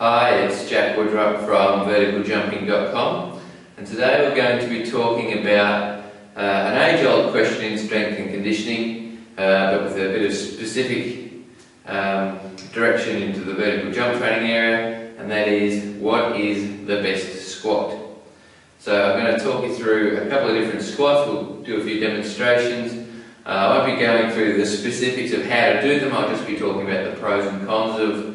Hi, it's Jack Woodruff from verticaljumping.com, and today we're going to be talking about an age-old question in strength and conditioning, but with a bit of specific direction into the vertical jump training area, and that is, what is the best squat? So I'm going to talk you through a couple of different squats. We'll do a few demonstrations. I won't be going through the specifics of how to do them. I'll just be talking about the pros and cons of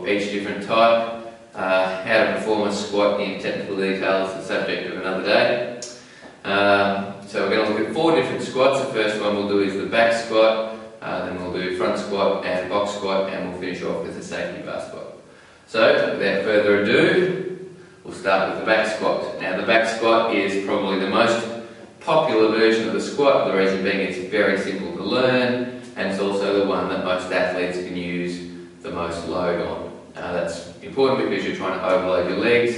each different type, how to perform a squat in technical detail is the subject of another day. So we're going to look at 4 different squats. The first one we'll do is the back squat, then we'll do front squat and box squat, and we'll finish off with the safety bar squat. So without further ado, we'll start with the back squat. Now the back squat is probably the most popular version of the squat, the reason being it's very simple to learn, and it's also the one that most athletes can use the most load on. That's important because you're trying to overload your legs,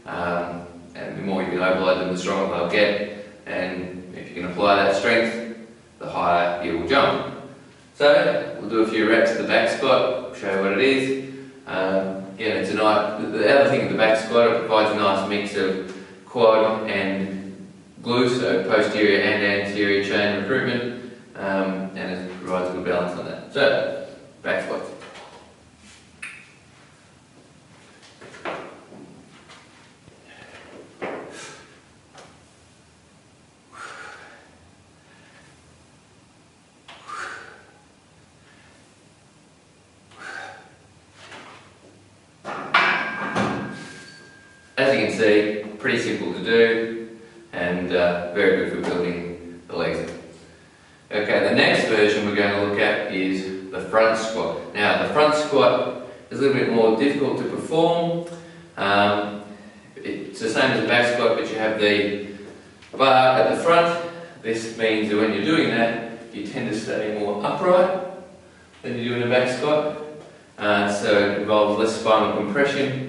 and the more you can overload them, the stronger they'll get, and if you can apply that strength, the higher you will jump. So we'll do a few reps of the back squat, show you what it is. Again, it's the other thing with the back squat, it provides a nice mix of quad and glute, so posterior and anterior chain recruitment, and it provides a good balance on that. So, back squat. As you can see, pretty simple to do, and very good for building the legs. Okay, the next version we're going to look at is the front squat. Now, the front squat is a little bit more difficult to perform. It's the same as the back squat, but you have the bar at the front. This means that when you're doing that, you tend to stay more upright than you do in a back squat. So it involves less spinal compression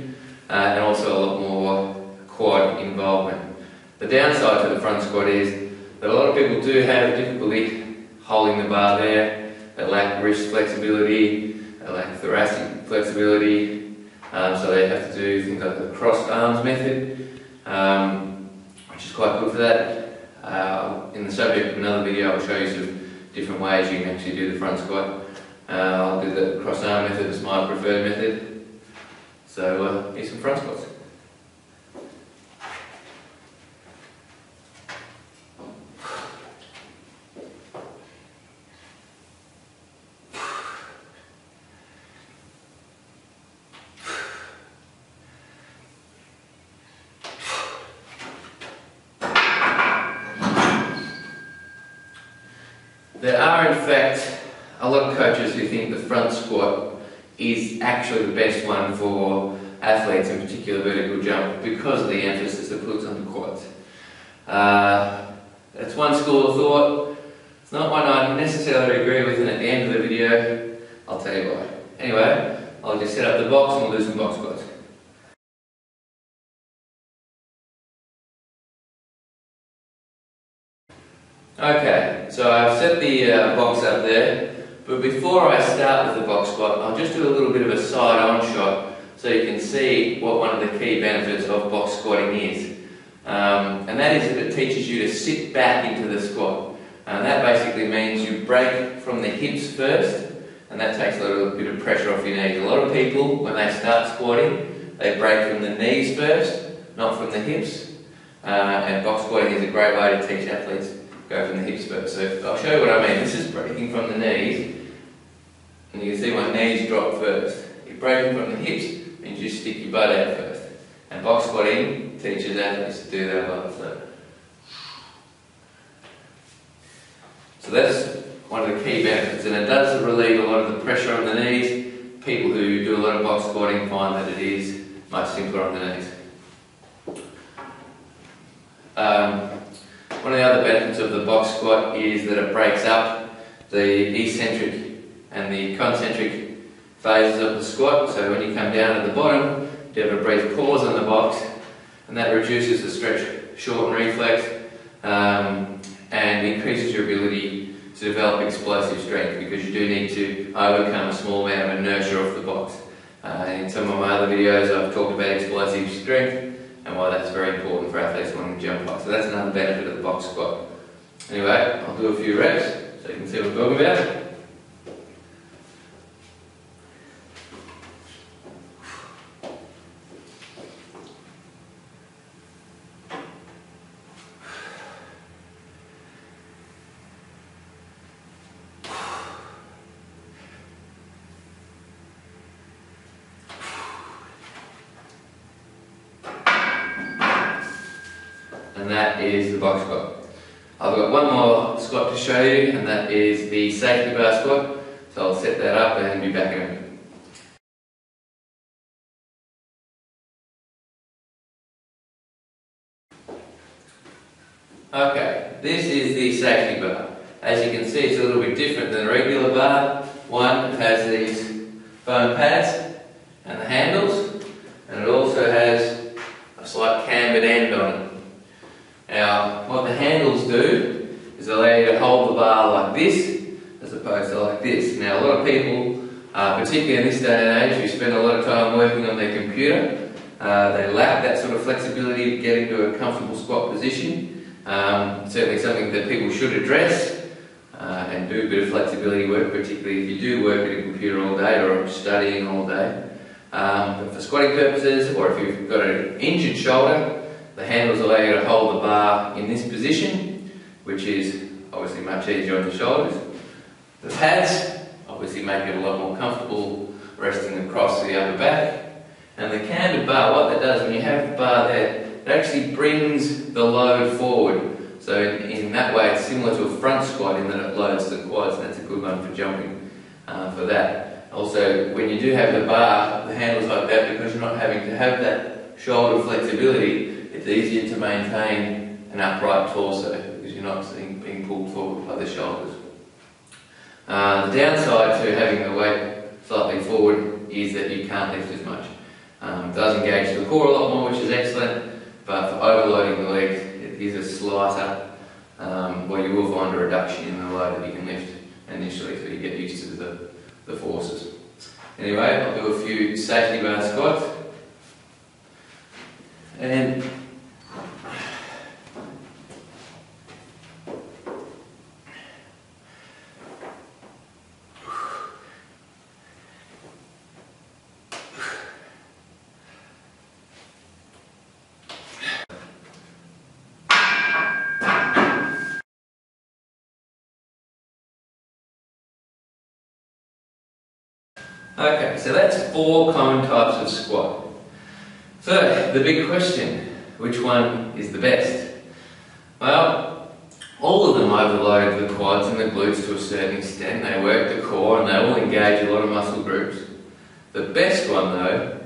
and also a lot more quad involvement. The downside to the front squat is that a lot of people do have difficulty holding the bar there. They lack wrist flexibility, they lack thoracic flexibility, so they have to do things like the crossed arms method, which is quite good for that. In the subject of another video, I'll show you some different ways you can actually do the front squat. I'll do the crossed arm method, it's my preferred method. So here's some front squats. There are in fact a lot of coaches who think the front squat is actually the best one for athletes, in particular vertical jump, because of the emphasis it puts on the quads. That's one school of thought. It's not one I necessarily agree with, and at the end of the video I'll tell you why. Anyway, I'll just set up the box and we'll do some box squats. Okay, so I've set the box up there, but before I start with the box squat, I'll just do a little bit of a side-on shot so you can see what one of the key benefits of box squatting is. And that is that it teaches you to sit back into the squat. And that basically means you break from the hips first, and that takes a little bit of pressure off your knees. A lot of people, when they start squatting, they break from the knees first, not from the hips. And box squatting is a great way to teach athletes go from the hips first. So I'll show you what I mean. This is breaking from the knees, and you can see my knees drop first. You're breaking from the hips, means you stick your butt out first. And box squatting teaches athletes to do that by the foot. So that's one of the key benefits, and it does relieve a lot of the pressure on the knees. People who do a lot of box squatting find that it is much simpler on the knees. One of the other benefits of the box squat is that it breaks up the eccentric and the concentric phases of the squat. So when you come down at the bottom, you have a brief pause on the box, and that reduces the stretch, shorten reflex, and increases your ability to develop explosive strength, because you do need to overcome a small amount of inertia off the box. In some of my other videos I've talked about explosive strength and why that's very important for athletes wanting to jump high. So that's another benefit of the box squat. Anyway, I'll do a few reps so you can see what I'm talking about. And that is the box squat. I've got one more squat to show you, and that is the safety bar squat. So I'll set that up and be back in a minute. Okay, this is the safety bar. As you can see, it's a little bit different than a regular bar. One, it has these foam pads and the handles, and it also has a slight cambered end on it. Now, what the handles do is allow you to hold the bar like this, as opposed to like this. Now, a lot of people, particularly in this day and age, who spend a lot of time working on their computer, they lack that sort of flexibility to get into a comfortable squat position. Certainly something that people should address and do a bit of flexibility work, particularly if you do work at a computer all day or studying all day. But for squatting purposes, or if you've got an injured shoulder, the handles allow you to hold the bar in this position, which is obviously much easier on the shoulders. The pads obviously make it a lot more comfortable resting across the upper back. And the cambered bar, what that does when you have the bar there, it actually brings the load forward. So in that way it's similar to a front squat in that it loads the quads, and that's a good one for jumping for that. Also, when you do have the bar, the handles like that, because you're not having to have that shoulder flexibility, it's easier to maintain an upright torso because you're not being pulled forward by the shoulders. The downside to having the weight slightly forward is that you can't lift as much. It does engage the core a lot more, which is excellent, but for overloading the legs, it is a slighter, where you will find a reduction in the load that you can lift initially, so you get used to the forces. Anyway, I'll do a few safety bar squats. And okay, so that's 4 common types of squat. So, the big question, which one is the best? Well, all of them overload the quads and the glutes to a certain extent. They work the core and they will engage a lot of muscle groups. The best one though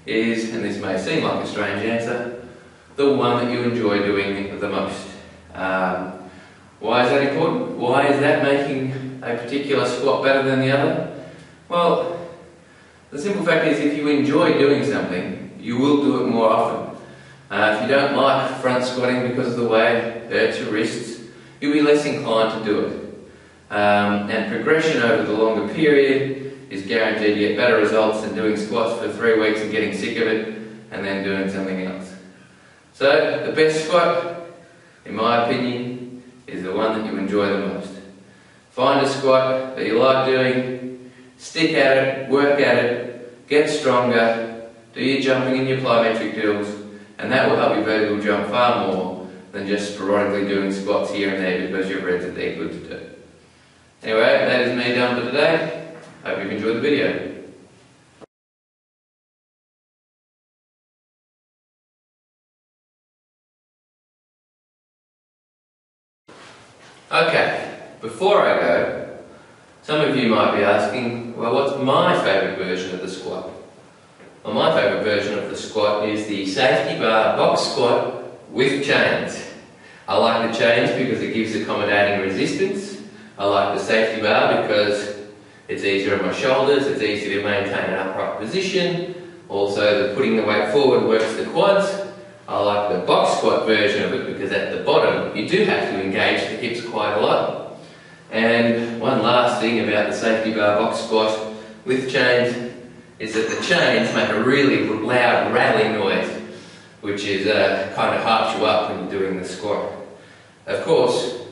is, and this may seem like a strange answer, the one that you enjoy doing the most. Why is that important? Why is that making a particular squat better than the other? Well, the simple fact is, if you enjoy doing something, you will do it more often. If you don't like front squatting because of the way it hurts your wrists, you'll be less inclined to do it. And progression over the longer period is guaranteed to get better results than doing squats for 3 weeks and getting sick of it and then doing something else. So the best squat, in my opinion, is the one that you enjoy the most. Find a squat that you like doing, stick at it, work at it, get stronger, do your jumping and your plyometric drills, and that will help you vertical jump far more than just sporadically doing squats here and there because you've read that they're good to do. Anyway, that is me done for today. Hope you've enjoyed the video. Okay, before I go, some of you might be asking, well, what's my favourite version of the squat? Well, my favourite version of the squat is the safety bar box squat with chains. I like the chains because it gives accommodating resistance. I like the safety bar because it's easier on my shoulders, it's easy to maintain an upright position. Also, the putting the weight forward works the quads. I like the box squat version of it because at the bottom you do have to engage the hips quite a lot. And one last thing about the safety bar box squat with chains is that the chains make a really loud rattling noise, which is kind of harps you up when you're doing the squat. Of course,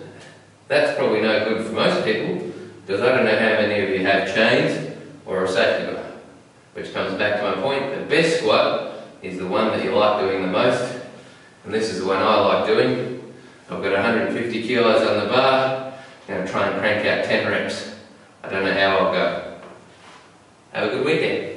that's probably no good for most people, because I don't know how many of you have chains or a safety bar. Which comes back to my point, the best squat is the one that you like doing the most, and this is the one I like doing. I've got 150 kilos on the bar, I'm going to try and crank out 10 reps. I don't know how I'll go. Have a good weekend.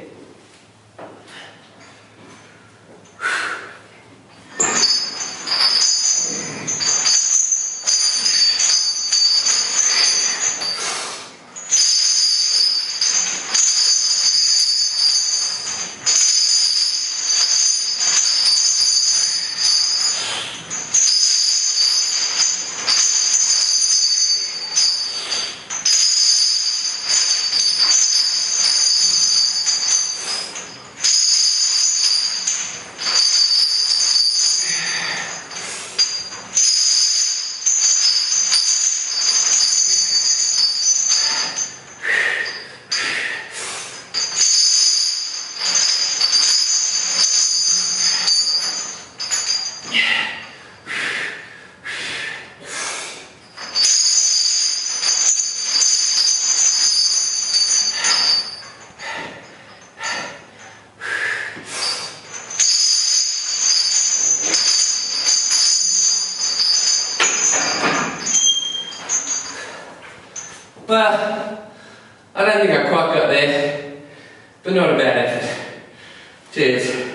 Well, I don't think I quite got there, but not a bad effort. Cheers.